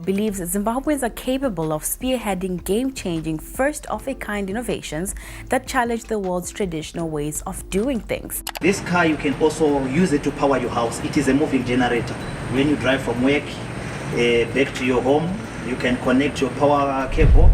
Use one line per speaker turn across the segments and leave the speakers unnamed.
believes Zimbabweans are capable of spearheading game-changing, first-of-a-kind innovations that challenge the world's traditional ways of doing things.
This car, you can also use it to power your house. It is a moving generator. When you drive from work back to your home, you can connect your power cable.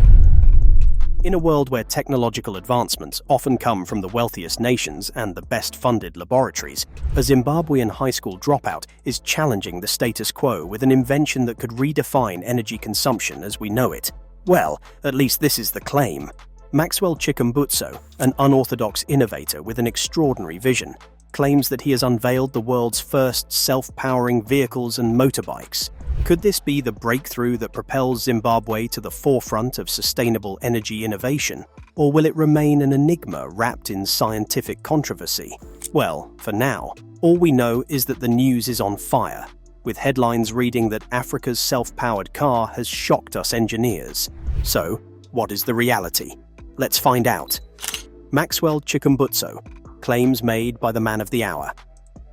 In a world where technological advancements often come from the wealthiest nations and the best-funded laboratories, a Zimbabwean high school dropout is challenging the status quo with an invention that could redefine energy consumption as we know it. Well, at least this is the claim. Maxwell Chikumbutso, an unorthodox innovator with an extraordinary vision, claims that he has unveiled the world's first self-powering vehicles and motorbikes. Could this be the breakthrough that propels Zimbabwe to the forefront of sustainable energy innovation? Or will it remain an enigma wrapped in scientific controversy? Well, for now, all we know is that the news is on fire, with headlines reading that Africa's self-powered car has shocked us engineers. So, what is the reality? Let's find out. Maxwell Chikumbutso, claims made by the man of the hour.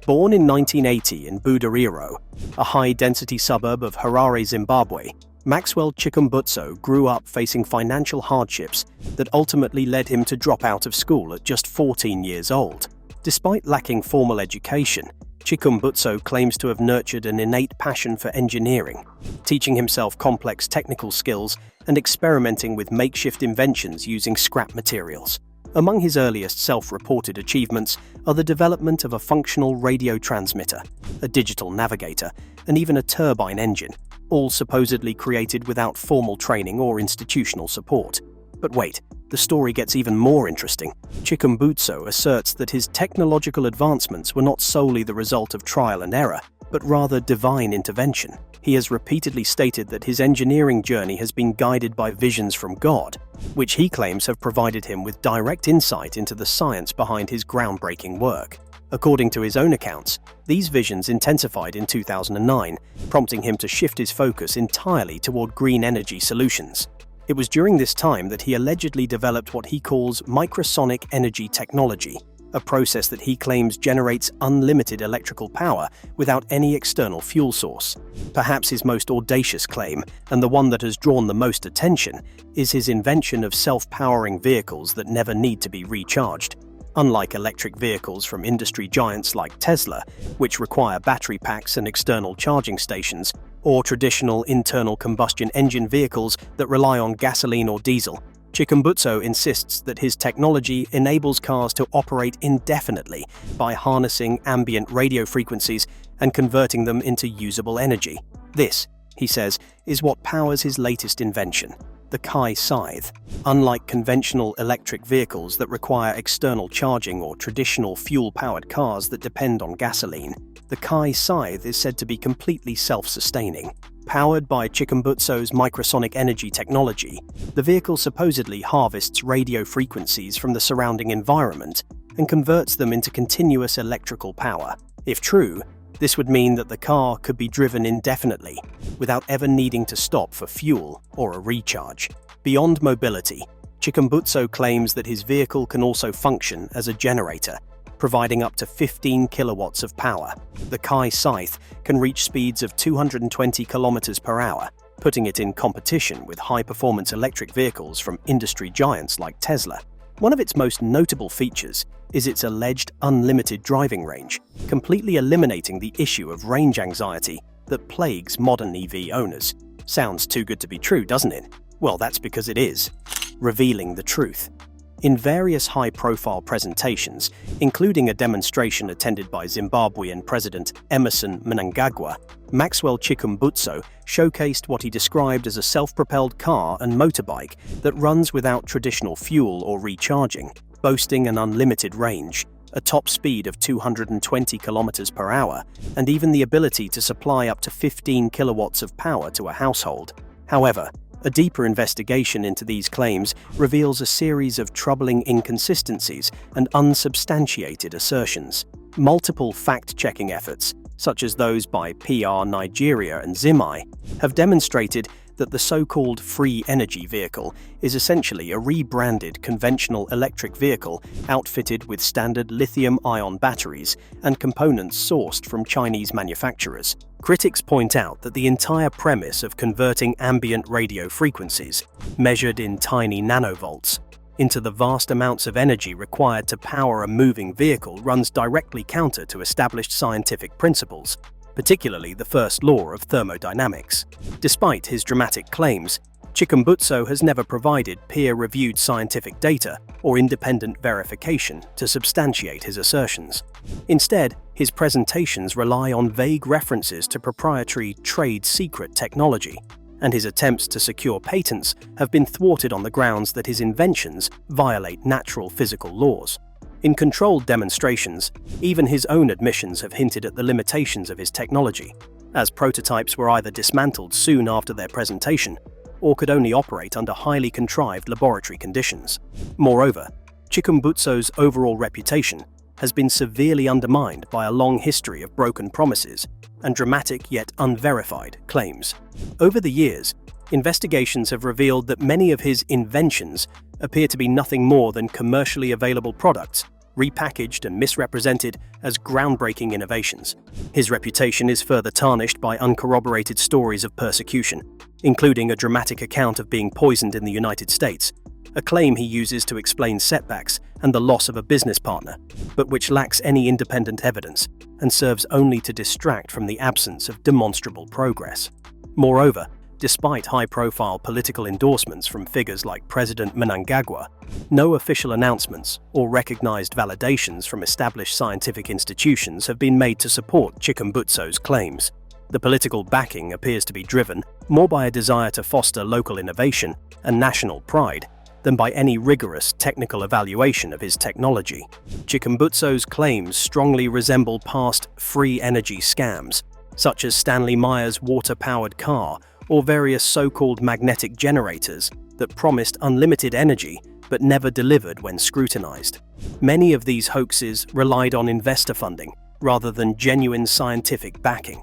Born in 1980 in Budariro, a high-density suburb of Harare, Zimbabwe, Maxwell Chikumbutso grew up facing financial hardships that ultimately led him to drop out of school at just 14 years old. Despite lacking formal education, Chikumbutso claims to have nurtured an innate passion for engineering, teaching himself complex technical skills and experimenting with makeshift inventions using scrap materials. Among his earliest self-reported achievements are the development of a functional radio transmitter, a digital navigator, and even a turbine engine, all supposedly created without formal training or institutional support. But wait, the story gets even more interesting. Chikumbutso asserts that his technological advancements were not solely the result of trial and error, but rather divine intervention. He has repeatedly stated that his engineering journey has been guided by visions from God, which he claims have provided him with direct insight into the science behind his groundbreaking work. According to his own accounts, these visions intensified in 2009, prompting him to shift his focus entirely toward green energy solutions. It was during this time that he allegedly developed what he calls microsonic energy technology, a process that he claims generates unlimited electrical power without any external fuel source. Perhaps his most audacious claim, and the one that has drawn the most attention, is his invention of self-powering vehicles that never need to be recharged. Unlike electric vehicles from industry giants like Tesla, which require battery packs and external charging stations, or traditional internal combustion engine vehicles that rely on gasoline or diesel, Chikumbutso insists that his technology enables cars to operate indefinitely by harnessing ambient radio frequencies and converting them into usable energy. This, he says, is what powers his latest invention, the Kai Scythe. Unlike conventional electric vehicles that require external charging or traditional fuel-powered cars that depend on gasoline, the Kai Scythe is said to be completely self-sustaining. Powered by Chikumbutso's microsonic energy technology, the vehicle supposedly harvests radio frequencies from the surrounding environment and converts them into continuous electrical power. If true, this would mean that the car could be driven indefinitely, without ever needing to stop for fuel or a recharge. Beyond mobility, Chikumbutso claims that his vehicle can also function as a generator, providing up to 15 kilowatts of power. The Kai Scythe can reach speeds of 220 kilometers per hour, putting it in competition with high-performance electric vehicles from industry giants like Tesla. One of its most notable features is its alleged unlimited driving range, completely eliminating the issue of range anxiety that plagues modern EV owners. Sounds too good to be true, doesn't it? Well, that's because it is. Revealing the truth. In various high-profile presentations, including a demonstration attended by Zimbabwean President Emmerson Mnangagwa, Maxwell Chikumbutso showcased what he described as a self-propelled car and motorbike that runs without traditional fuel or recharging, boasting an unlimited range, a top speed of 220 kilometers per hour, and even the ability to supply up to 15 kilowatts of power to a household. However, a deeper investigation into these claims reveals a series of troubling inconsistencies and unsubstantiated assertions. Multiple fact-checking efforts, such as those by PR Nigeria and Zimai, have demonstrated that the so-called free energy vehicle is essentially a rebranded conventional electric vehicle outfitted with standard lithium-ion batteries and components sourced from Chinese manufacturers. Critics point out that the entire premise of converting ambient radio frequencies, measured in tiny nanovolts, into the vast amounts of energy required to power a moving vehicle runs directly counter to established scientific principles, particularly the first law of thermodynamics. Despite his dramatic claims, Chikumbutso has never provided peer-reviewed scientific data or independent verification to substantiate his assertions. Instead, his presentations rely on vague references to proprietary trade secret technology, and his attempts to secure patents have been thwarted on the grounds that his inventions violate natural physical laws. In controlled demonstrations, even his own admissions have hinted at the limitations of his technology, as prototypes were either dismantled soon after their presentation or could only operate under highly contrived laboratory conditions. Moreover, Chikumbutso's overall reputation has been severely undermined by a long history of broken promises and dramatic yet unverified claims. Over the years, investigations have revealed that many of his inventions appear to be nothing more than commercially available products, repackaged and misrepresented as groundbreaking innovations. His reputation is further tarnished by uncorroborated stories of persecution, including a dramatic account of being poisoned in the United States, a claim he uses to explain setbacks and the loss of a business partner, but which lacks any independent evidence and serves only to distract from the absence of demonstrable progress. Moreover, despite high-profile political endorsements from figures like President Mnangagwa, no official announcements or recognized validations from established scientific institutions have been made to support Chikumbutso's claims. The political backing appears to be driven more by a desire to foster local innovation and national pride than by any rigorous technical evaluation of his technology. Chikumbutso's claims strongly resemble past free energy scams, such as Stanley Meyer's water-powered car or various so-called magnetic generators that promised unlimited energy but never delivered when scrutinized. Many of these hoaxes relied on investor funding rather than genuine scientific backing,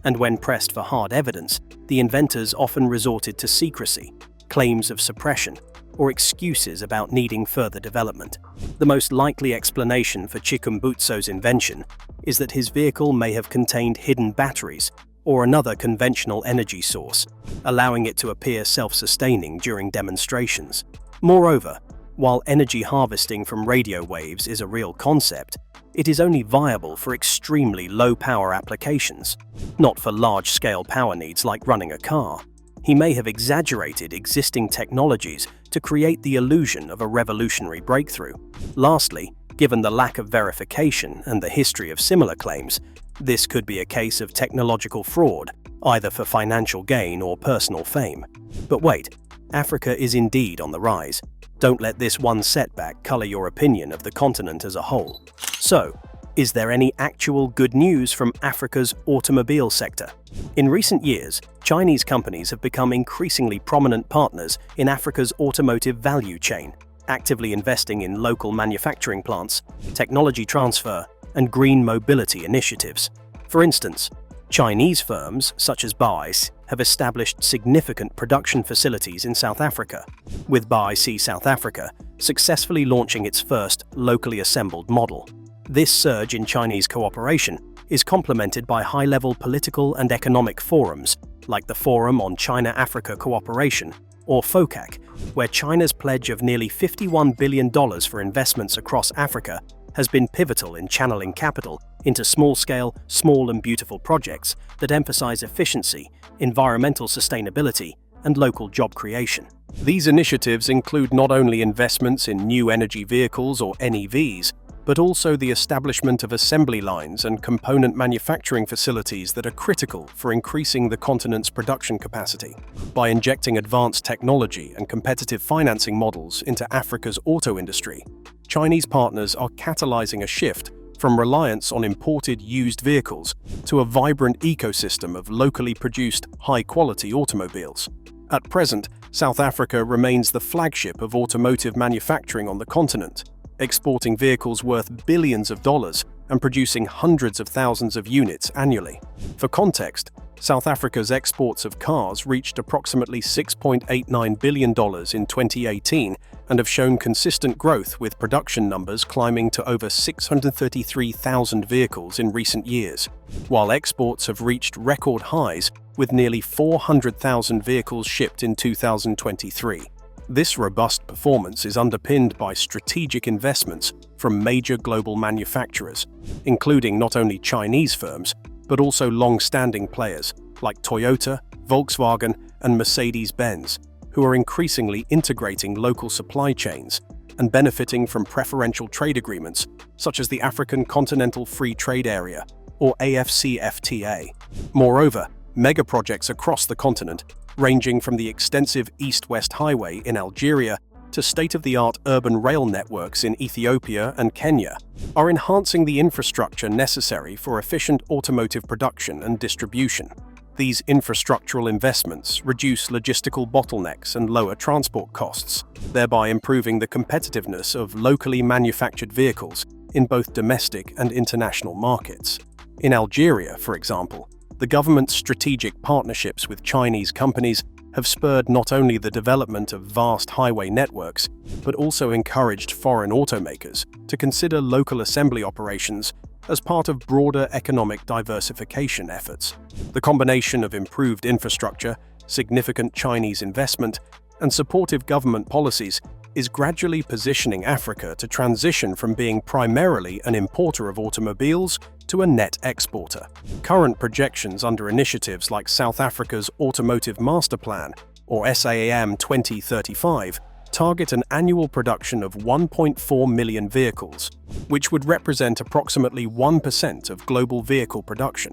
and when pressed for hard evidence, the inventors often resorted to secrecy, claims of suppression, or excuses about needing further development. The most likely explanation for Chikumbutso's invention is that his vehicle may have contained hidden batteries or another conventional energy source, allowing it to appear self-sustaining during demonstrations. Moreover, while energy harvesting from radio waves is a real concept, it is only viable for extremely low-power applications, not for large-scale power needs like running a car. He may have exaggerated existing technologies to create the illusion of a revolutionary breakthrough. Lastly, given the lack of verification and the history of similar claims, this could be a case of technological fraud, either for financial gain or personal fame. But wait, Africa is indeed on the rise. Don't let this one setback color your opinion of the continent as a whole. So, is there any actual good news from Africa's automobile sector? In recent years, Chinese companies have become increasingly prominent partners in Africa's automotive value chain, actively investing in local manufacturing plants, technology transfer, and green mobility initiatives. For instance, Chinese firms such as BAIC have established significant production facilities in South Africa, with BAIC South Africa successfully launching its first locally assembled model. This surge in Chinese cooperation is complemented by high-level political and economic forums like the Forum on China-Africa Cooperation, or FOCAC, where China's pledge of nearly $51 billion for investments across Africa has been pivotal in channeling capital into small-scale, small and beautiful projects that emphasize efficiency, environmental sustainability, and local job creation. These initiatives include not only investments in new energy vehicles or NEVs, but also the establishment of assembly lines and component manufacturing facilities that are critical for increasing the continent's production capacity. By injecting advanced technology and competitive financing models into Africa's auto industry, Chinese partners are catalyzing a shift from reliance on imported used vehicles to a vibrant ecosystem of locally produced, high-quality automobiles. At present, South Africa remains the flagship of automotive manufacturing on the continent, exporting vehicles worth billions of dollars and producing hundreds of thousands of units annually. For context, South Africa's exports of cars reached approximately $6.89 billion in 2018 and have shown consistent growth, with production numbers climbing to over 633,000 vehicles in recent years, while exports have reached record highs with nearly 400,000 vehicles shipped in 2023. This robust performance is underpinned by strategic investments from major global manufacturers, including not only Chinese firms, but also long-standing players like Toyota, Volkswagen, and Mercedes-Benz, who are increasingly integrating local supply chains and benefiting from preferential trade agreements such as the African Continental Free Trade Area, or AfCFTA. Moreover, mega-projects across the continent, ranging from the extensive East-West Highway in Algeria to state-of-the-art urban rail networks in Ethiopia and Kenya, are enhancing the infrastructure necessary for efficient automotive production and distribution. These infrastructural investments reduce logistical bottlenecks and lower transport costs, thereby improving the competitiveness of locally manufactured vehicles in both domestic and international markets. In Algeria, for example, the government's strategic partnerships with Chinese companies have spurred not only the development of vast highway networks, but also encouraged foreign automakers to consider local assembly operations as part of broader economic diversification efforts. The combination of improved infrastructure, significant Chinese investment, and supportive government policies is gradually positioning Africa to transition from being primarily an importer of automobiles to a net exporter. Current projections under initiatives like South Africa's Automotive Master Plan, or SAAM 2035, target an annual production of 1.4 million vehicles, which would represent approximately 1% of global vehicle production.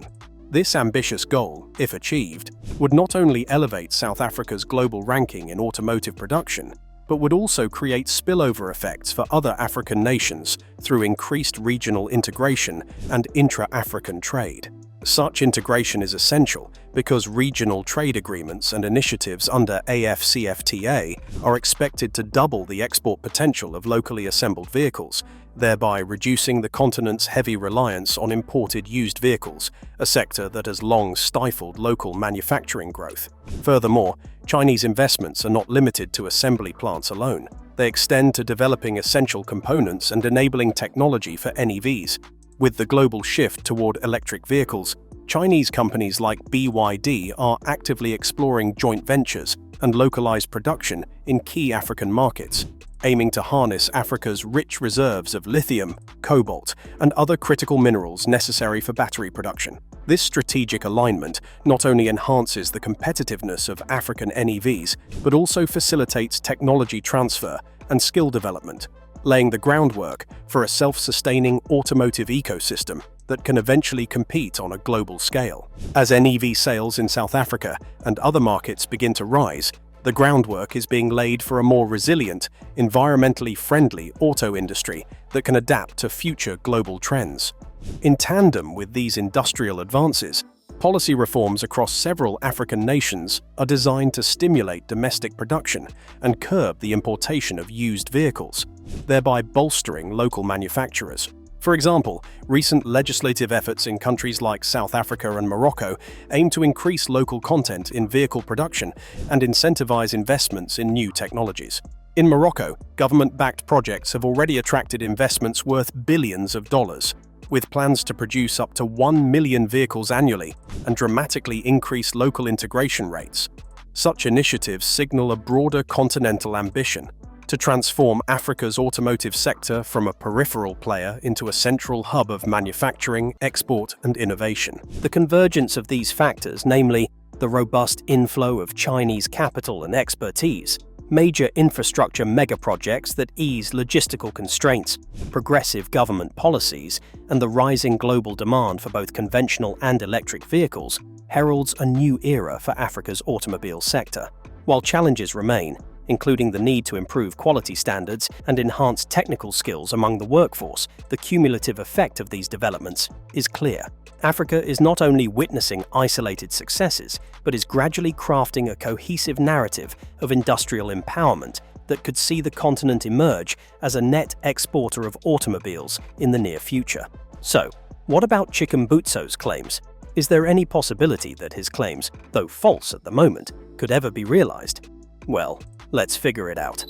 This ambitious goal, if achieved, would not only elevate South Africa's global ranking in automotive production, but would also create spillover effects for other African nations through increased regional integration and intra-African trade. Such integration is essential because regional trade agreements and initiatives under AfCFTA are expected to double the export potential of locally assembled vehicles, thereby reducing the continent's heavy reliance on imported used vehicles, a sector that has long stifled local manufacturing growth. Furthermore, Chinese investments are not limited to assembly plants alone. They extend to developing essential components and enabling technology for NEVs. With the global shift toward electric vehicles, Chinese companies like BYD are actively exploring joint ventures and localized production in key African markets, aiming to harness Africa's rich reserves of lithium, cobalt, and other critical minerals necessary for battery production. This strategic alignment not only enhances the competitiveness of African NEVs, but also facilitates technology transfer and skill development, laying the groundwork for a self-sustaining automotive ecosystem that can eventually compete on a global scale. As NEV sales in South Africa and other markets begin to rise, the groundwork is being laid for a more resilient, environmentally friendly auto industry that can adapt to future global trends. In tandem with these industrial advances, policy reforms across several African nations are designed to stimulate domestic production and curb the importation of used vehicles, thereby bolstering local manufacturers. For example, recent legislative efforts in countries like South Africa and Morocco aim to increase local content in vehicle production and incentivize investments in new technologies. In Morocco, government-backed projects have already attracted investments worth billions of dollars, with plans to produce up to 1 million vehicles annually and dramatically increase local integration rates. Such initiatives signal a broader continental ambition to transform Africa's automotive sector from a peripheral player into a central hub of manufacturing, export, and innovation. The convergence of these factors, namely the robust inflow of Chinese capital and expertise, major infrastructure megaprojects that ease logistical constraints, progressive government policies, and the rising global demand for both conventional and electric vehicles, heralds a new era for Africa's automobile sector. While challenges remain, including the need to improve quality standards and enhance technical skills among the workforce, the cumulative effect of these developments is clear. Africa is not only witnessing isolated successes, but is gradually crafting a cohesive narrative of industrial empowerment that could see the continent emerge as a net exporter of automobiles in the near future. So, what about Chikumbutso's claims? Is there any possibility that his claims, though false at the moment, could ever be realized? Well, let's figure it out.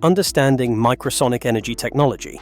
Understanding microsonic energy technology.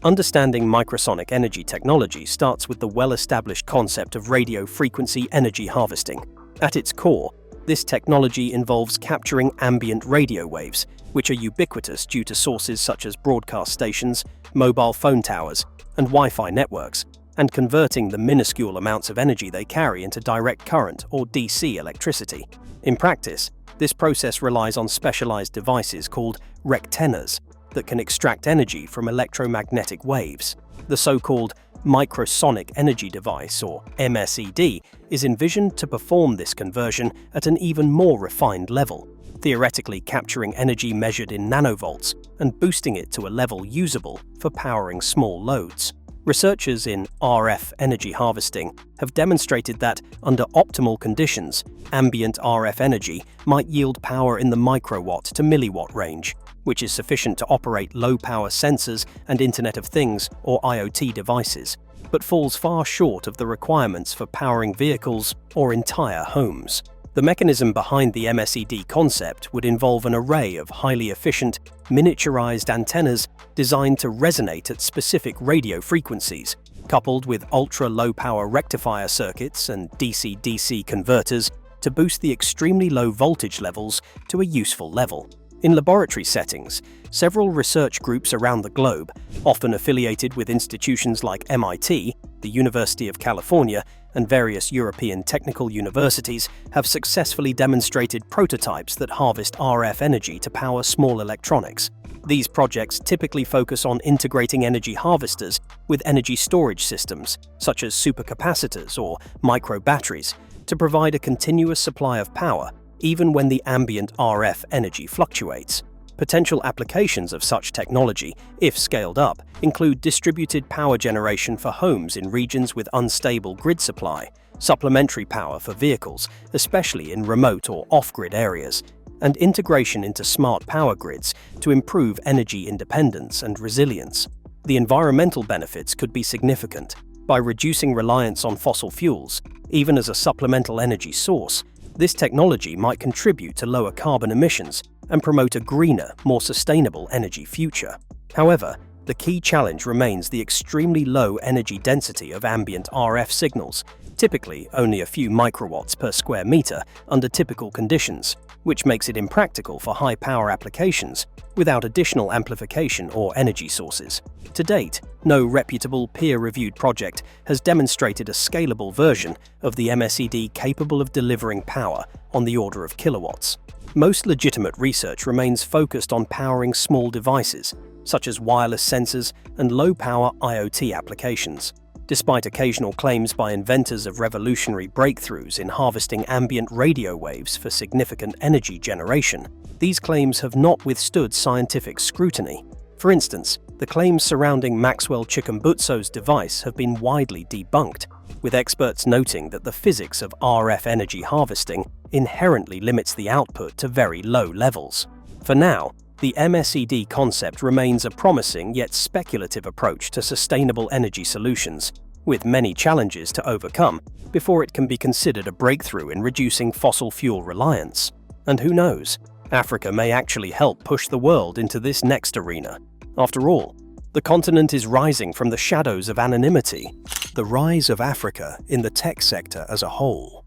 Understanding microsonic energy technology starts with the well-established concept of radio frequency energy harvesting. At its core, this technology involves capturing ambient radio waves, which are ubiquitous due to sources such as broadcast stations, mobile phone towers, and Wi-Fi networks, and converting the minuscule amounts of energy they carry into direct current or DC electricity. In practice, this process relies on specialized devices called rectennas that can extract energy from electromagnetic waves. The so-called microsonic energy device, or MSED, is envisioned to perform this conversion at an even more refined level, theoretically capturing energy measured in nanovolts and boosting it to a level usable for powering small loads. Researchers in RF energy harvesting have demonstrated that, under optimal conditions, ambient RF energy might yield power in the microwatt to milliwatt range, which is sufficient to operate low-power sensors and Internet of Things or IoT devices, but falls far short of the requirements for powering vehicles or entire homes. The mechanism behind the MSED concept would involve an array of highly efficient, miniaturized antennas designed to resonate at specific radio frequencies, coupled with ultra-low-power rectifier circuits and DC-DC converters to boost the extremely low voltage levels to a useful level. In laboratory settings, several research groups around the globe, often affiliated with institutions like MIT, the University of California, and various European technical universities, have successfully demonstrated prototypes that harvest RF energy to power small electronics. These projects typically focus on integrating energy harvesters with energy storage systems, such as supercapacitors or micro-batteries, to provide a continuous supply of power even when the ambient RF energy fluctuates. Potential applications of such technology, if scaled up, include distributed power generation for homes in regions with unstable grid supply, supplementary power for vehicles, especially in remote or off-grid areas, and integration into smart power grids to improve energy independence and resilience. The environmental benefits could be significant. By reducing reliance on fossil fuels, even as a supplemental energy source, this technology might contribute to lower carbon emissions and promote a greener, more sustainable energy future. However, the key challenge remains the extremely low energy density of ambient RF signals, typically only a few microwatts per square meter under typical conditions, which makes it impractical for high-power applications without additional amplification or energy sources. To date, no reputable peer-reviewed project has demonstrated a scalable version of the MSED capable of delivering power on the order of kilowatts. Most legitimate research remains focused on powering small devices, such as wireless sensors and low-power IoT applications. Despite occasional claims by inventors of revolutionary breakthroughs in harvesting ambient radio waves for significant energy generation, these claims have not withstood scientific scrutiny. For instance, the claims surrounding Maxwell Chikumbutso's device have been widely debunked, with experts noting that the physics of RF energy harvesting inherently limits the output to very low levels. For now, the MSED concept remains a promising yet speculative approach to sustainable energy solutions, with many challenges to overcome before it can be considered a breakthrough in reducing fossil fuel reliance. And who knows, Africa may actually help push the world into this next arena. After all, the continent is rising from the shadows of anonymity. The rise of Africa in the tech sector as a whole.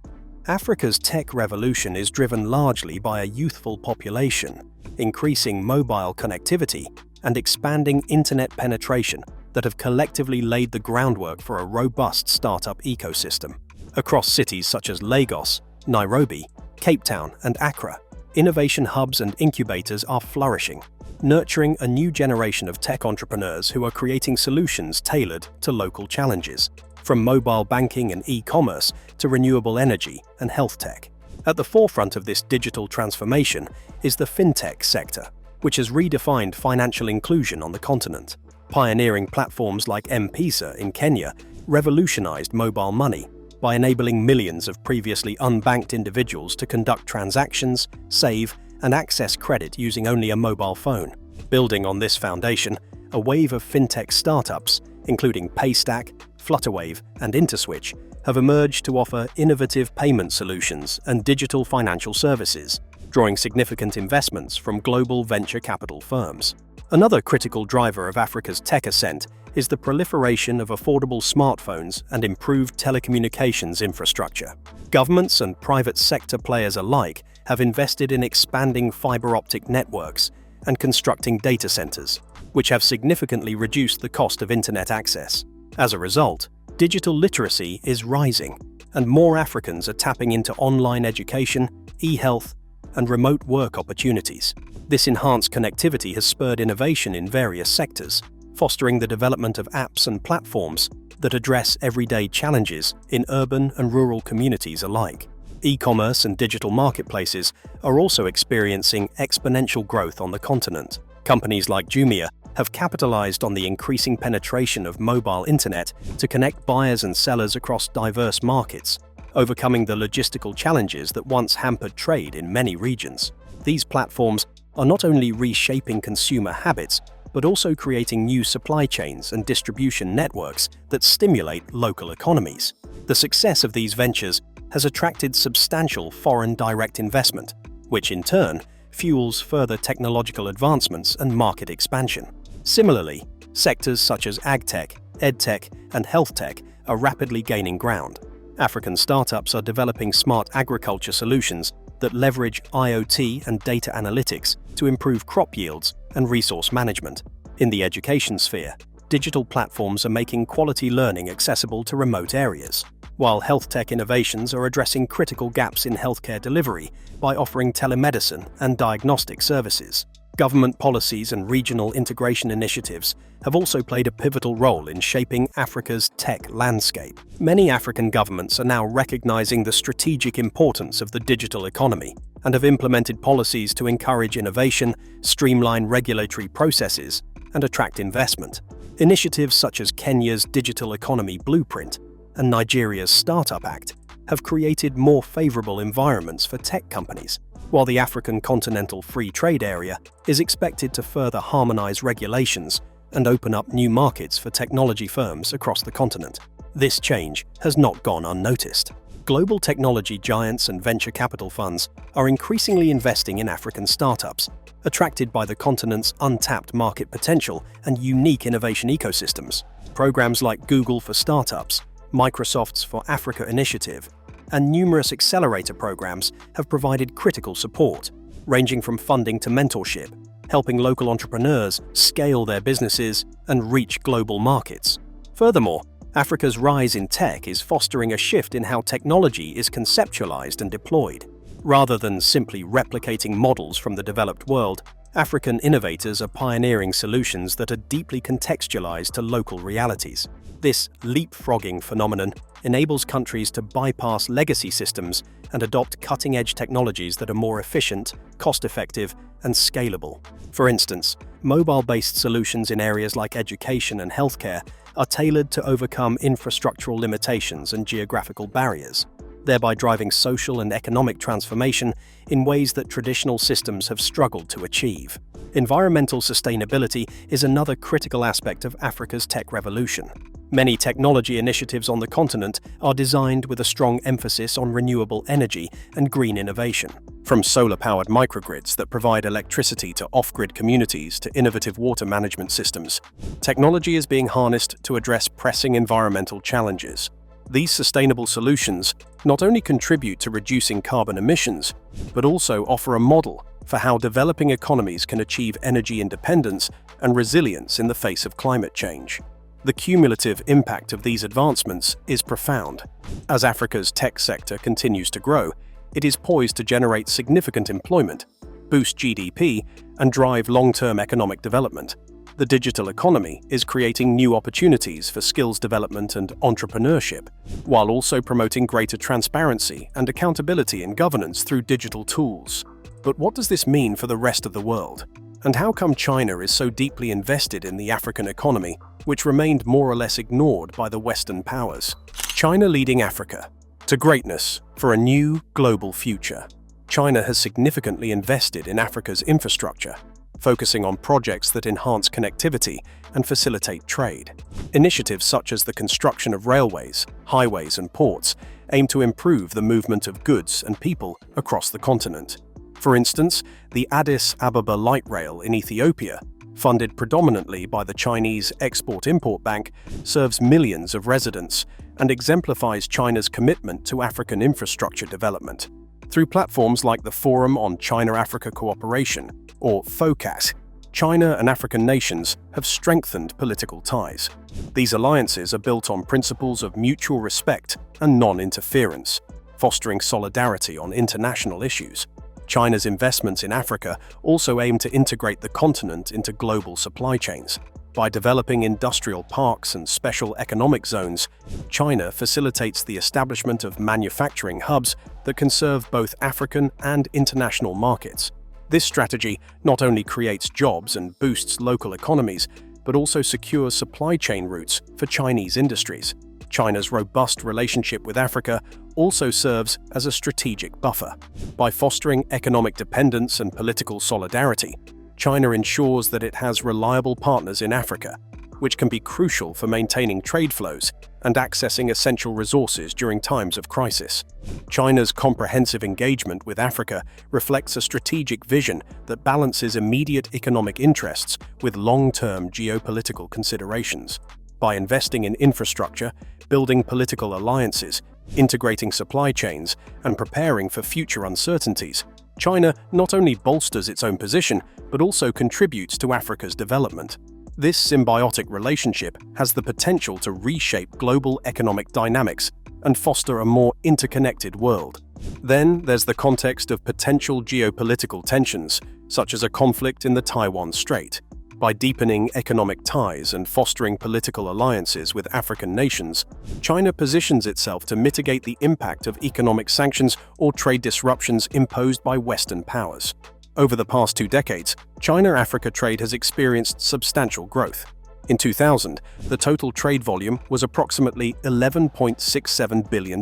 Africa's tech revolution is driven largely by a youthful population, increasing mobile connectivity, and expanding internet penetration that have collectively laid the groundwork for a robust startup ecosystem. Across cities such as Lagos, Nairobi, Cape Town, and Accra, innovation hubs and incubators are flourishing, nurturing a new generation of tech entrepreneurs who are creating solutions tailored to local challenges, from mobile banking and e-commerce to renewable energy and health tech. At the forefront of this digital transformation is the fintech sector, which has redefined financial inclusion on the continent. Pioneering platforms like M-Pesa in Kenya revolutionized mobile money by enabling millions of previously unbanked individuals to conduct transactions, save, and access credit using only a mobile phone. Building on this foundation, a wave of fintech startups, including Paystack, Flutterwave, and Interswitch, have emerged to offer innovative payment solutions and digital financial services, drawing significant investments from global venture capital firms. Another critical driver of Africa's tech ascent is the proliferation of affordable smartphones and improved telecommunications infrastructure. Governments and private sector players alike have invested in expanding fiber optic networks and constructing data centers, which have significantly reduced the cost of internet access. As a result, digital literacy is rising, and more Africans are tapping into online education, e-health, and remote work opportunities. This enhanced connectivity has spurred innovation in various sectors, fostering the development of apps and platforms that address everyday challenges in urban and rural communities alike. E-commerce and digital marketplaces are also experiencing exponential growth on the continent. Companies like Jumia have capitalized on the increasing penetration of mobile internet to connect buyers and sellers across diverse markets, overcoming the logistical challenges that once hampered trade in many regions. These platforms are not only reshaping consumer habits, but also creating new supply chains and distribution networks that stimulate local economies. The success of these ventures has attracted substantial foreign direct investment, which in turn fuels further technological advancements and market expansion. Similarly, sectors such as agtech, edtech, and healthtech are rapidly gaining ground. African startups are developing smart agriculture solutions that leverage IoT and data analytics to improve crop yields and resource management. In the education sphere, digital platforms are making quality learning accessible to remote areas, while health tech innovations are addressing critical gaps in healthcare delivery by offering telemedicine and diagnostic services. Government policies and regional integration initiatives have also played a pivotal role in shaping Africa's tech landscape. Many African governments are now recognizing the strategic importance of the digital economy and have implemented policies to encourage innovation, streamline regulatory processes, and attract investment. Initiatives such as Kenya's Digital Economy Blueprint and Nigeria's Startup Act have created more favorable environments for tech companies, while the African Continental Free Trade Area is expected to further harmonize regulations and open up new markets for technology firms across the continent. This change has not gone unnoticed. Global technology giants and venture capital funds are increasingly investing in African startups, attracted by the continent's untapped market potential and unique innovation ecosystems. Programs like Google for Startups, Microsoft's For Africa initiative, and numerous accelerator programs have provided critical support, ranging from funding to mentorship, helping local entrepreneurs scale their businesses and reach global markets. Furthermore, Africa's rise in tech is fostering a shift in how technology is conceptualized and deployed. Rather than simply replicating models from the developed world, African innovators are pioneering solutions that are deeply contextualized to local realities. This leapfrogging phenomenon enables countries to bypass legacy systems and adopt cutting-edge technologies that are more efficient, cost-effective, and scalable. For instance, mobile-based solutions in areas like education and healthcare are tailored to overcome infrastructural limitations and geographical barriers, thereby driving social and economic transformation in ways that traditional systems have struggled to achieve. Environmental sustainability is another critical aspect of Africa's tech revolution. Many technology initiatives on the continent are designed with a strong emphasis on renewable energy and green innovation. From solar-powered microgrids that provide electricity to off-grid communities to innovative water management systems, technology is being harnessed to address pressing environmental challenges. These sustainable solutions not only contribute to reducing carbon emissions, but also offer a model for how developing economies can achieve energy independence and resilience in the face of climate change. The cumulative impact of these advancements is profound. As Africa's tech sector continues to grow, it is poised to generate significant employment, boost GDP, and drive long-term economic development. The digital economy is creating new opportunities for skills development and entrepreneurship, while also promoting greater transparency and accountability in governance through digital tools. But what does this mean for the rest of the world? And how come China is so deeply invested in the African economy, which remained more or less ignored by the Western powers? China leading Africa to greatness for a new global future. China has significantly invested in Africa's infrastructure, focusing on projects that enhance connectivity and facilitate trade. Initiatives such as the construction of railways, highways, and ports aim to improve the movement of goods and people across the continent. For instance, the Addis Ababa Light Rail in Ethiopia, funded predominantly by the Chinese Export-Import Bank, serves millions of residents and exemplifies China's commitment to African infrastructure development. Through platforms like the Forum on China-Africa Cooperation, or FOCAC, China and African nations have strengthened political ties. These alliances are built on principles of mutual respect and non-interference, fostering solidarity on international issues. China's investments in Africa also aim to integrate the continent into global supply chains. By developing industrial parks and special economic zones, China facilitates the establishment of manufacturing hubs that can serve both African and international markets. This strategy not only creates jobs and boosts local economies, but also secures supply chain routes for Chinese industries. China's robust relationship with Africa also serves as a strategic buffer. By fostering economic dependence and political solidarity, China ensures that it has reliable partners in Africa, which can be crucial for maintaining trade flows and accessing essential resources during times of crisis. China's comprehensive engagement with Africa reflects a strategic vision that balances immediate economic interests with long-term geopolitical considerations. By investing in infrastructure, building political alliances, integrating supply chains, and preparing for future uncertainties, China not only bolsters its own position, but also contributes to Africa's development. This symbiotic relationship has the potential to reshape global economic dynamics and foster a more interconnected world. Then there's the context of potential geopolitical tensions, such as a conflict in the Taiwan Strait. By deepening economic ties and fostering political alliances with African nations, China positions itself to mitigate the impact of economic sanctions or trade disruptions imposed by Western powers. Over the past 2 decades, China-Africa trade has experienced substantial growth. In 2000, the total trade volume was approximately $11.67 billion.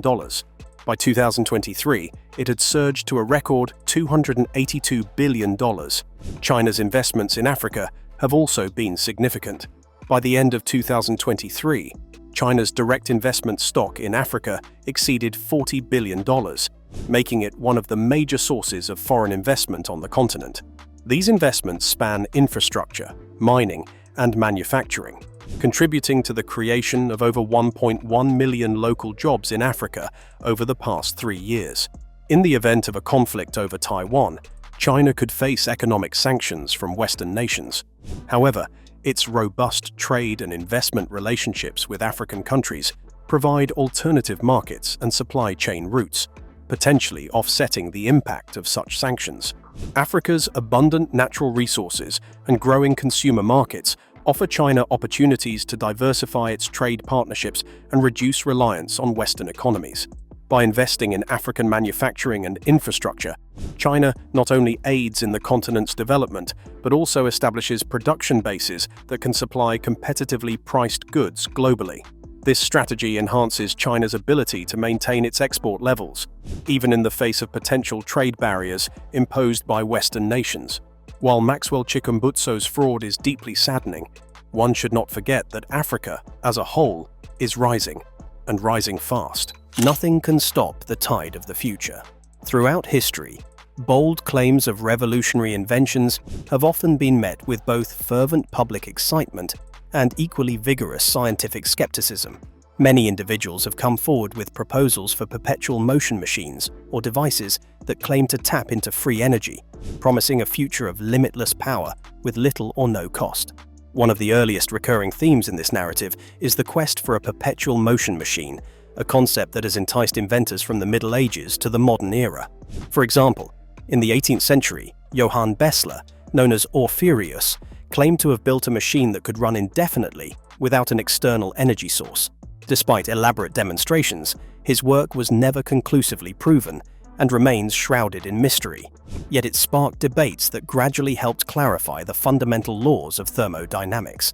By 2023, it had surged to a record $282 billion. China's investments in Africa have also been significant. By the end of 2023, China's direct investment stock in Africa exceeded $40 billion, making it one of the major sources of foreign investment on the continent. These investments span infrastructure, mining, and manufacturing, contributing to the creation of over 1.1 million local jobs in Africa over the past 3 years. In the event of a conflict over Taiwan, China could face economic sanctions from Western nations. However, its robust trade and investment relationships with African countries provide alternative markets and supply chain routes, potentially offsetting the impact of such sanctions. Africa's abundant natural resources and growing consumer markets offer China opportunities to diversify its trade partnerships and reduce reliance on Western economies. By investing in African manufacturing and infrastructure, China not only aids in the continent's development, but also establishes production bases that can supply competitively priced goods globally. This strategy enhances China's ability to maintain its export levels, even in the face of potential trade barriers imposed by Western nations. While Maxwell Chikumbutso's fraud is deeply saddening, one should not forget that Africa, as a whole, is rising, and rising fast. Nothing can stop the tide of the future. Throughout history, bold claims of revolutionary inventions have often been met with both fervent public excitement and equally vigorous scientific skepticism. Many individuals have come forward with proposals for perpetual motion machines or devices that claim to tap into free energy, promising a future of limitless power with little or no cost. One of the earliest recurring themes in this narrative is the quest for a perpetual motion machine, a concept that has enticed inventors from the Middle Ages to the modern era. For example, in the 18th century, Johann Bessler, known as Orffyreus, claimed to have built a machine that could run indefinitely without an external energy source. Despite elaborate demonstrations, his work was never conclusively proven and remains shrouded in mystery. Yet it sparked debates that gradually helped clarify the fundamental laws of thermodynamics.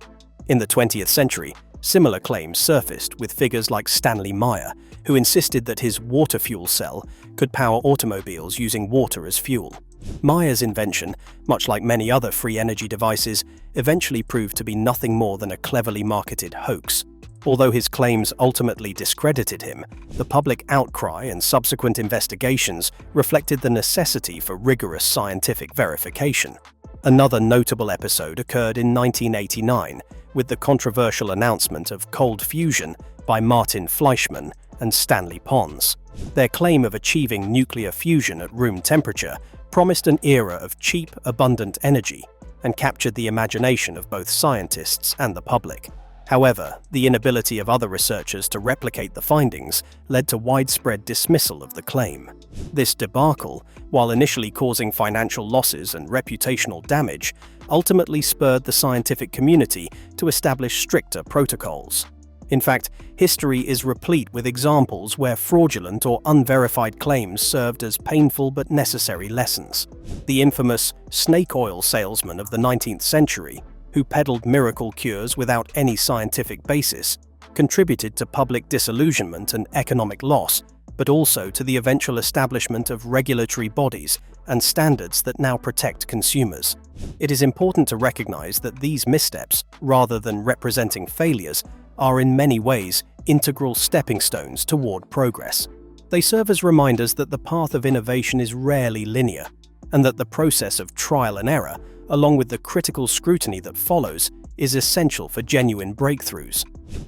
In the 20th century, similar claims surfaced with figures like Stanley Meyer, who insisted that his water fuel cell could power automobiles using water as fuel. Meyer's invention, much like many other free energy devices, eventually proved to be nothing more than a cleverly marketed hoax. Although his claims ultimately discredited him, the public outcry and subsequent investigations reflected the necessity for rigorous scientific verification. Another notable episode occurred in 1989 with the controversial announcement of cold fusion by Martin Fleischmann and Stanley Pons. Their claim of achieving nuclear fusion at room temperature promised an era of cheap, abundant energy and captured the imagination of both scientists and the public. However, the inability of other researchers to replicate the findings led to widespread dismissal of the claim. This debacle, while initially causing financial losses and reputational damage, ultimately spurred the scientific community to establish stricter protocols. In fact, history is replete with examples where fraudulent or unverified claims served as painful but necessary lessons. The infamous snake oil salesman of the 19th century, who peddled miracle cures without any scientific basis, contributed to public disillusionment and economic loss, but also to the eventual establishment of regulatory bodies and standards that now protect consumers. It is important to recognize that these missteps, rather than representing failures, are in many ways integral stepping stones toward progress. They serve as reminders that the path of innovation is rarely linear, and that the process of trial and error, along with the critical scrutiny that follows, is essential for genuine breakthroughs.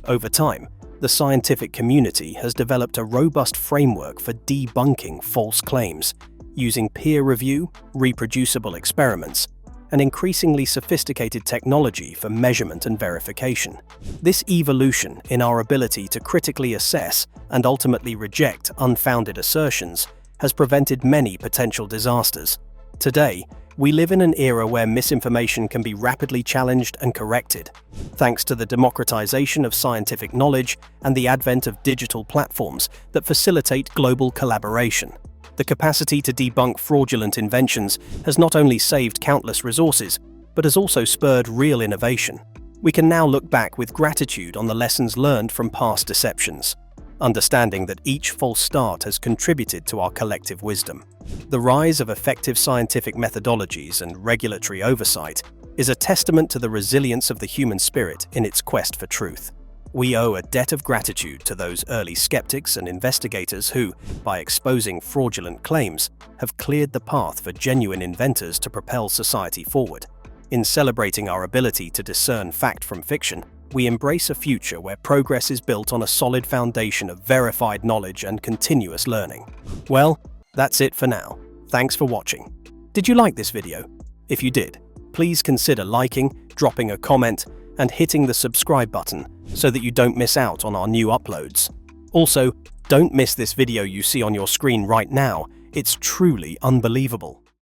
Over time, the scientific community has developed a robust framework for debunking false claims, using peer review, reproducible experiments, and increasingly sophisticated technology for measurement and verification. This evolution in our ability to critically assess and ultimately reject unfounded assertions has prevented many potential disasters. Today, we live in an era where misinformation can be rapidly challenged and corrected, thanks to the democratization of scientific knowledge and the advent of digital platforms that facilitate global collaboration. The capacity to debunk fraudulent inventions has not only saved countless resources, but has also spurred real innovation. We can now look back with gratitude on the lessons learned from past deceptions, understanding that each false start has contributed to our collective wisdom. The rise of effective scientific methodologies and regulatory oversight is a testament to the resilience of the human spirit in its quest for truth. We owe a debt of gratitude to those early skeptics and investigators who, by exposing fraudulent claims, have cleared the path for genuine inventors to propel society forward. In celebrating our ability to discern fact from fiction, we embrace a future where progress is built on a solid foundation of verified knowledge and continuous learning. Well, that's it for now. Thanks for watching. Did you like this video? If you did, please consider liking, dropping a comment, and hitting the subscribe button so that you don't miss out on our new uploads. Also, don't miss this video you see on your screen right now. It's truly unbelievable.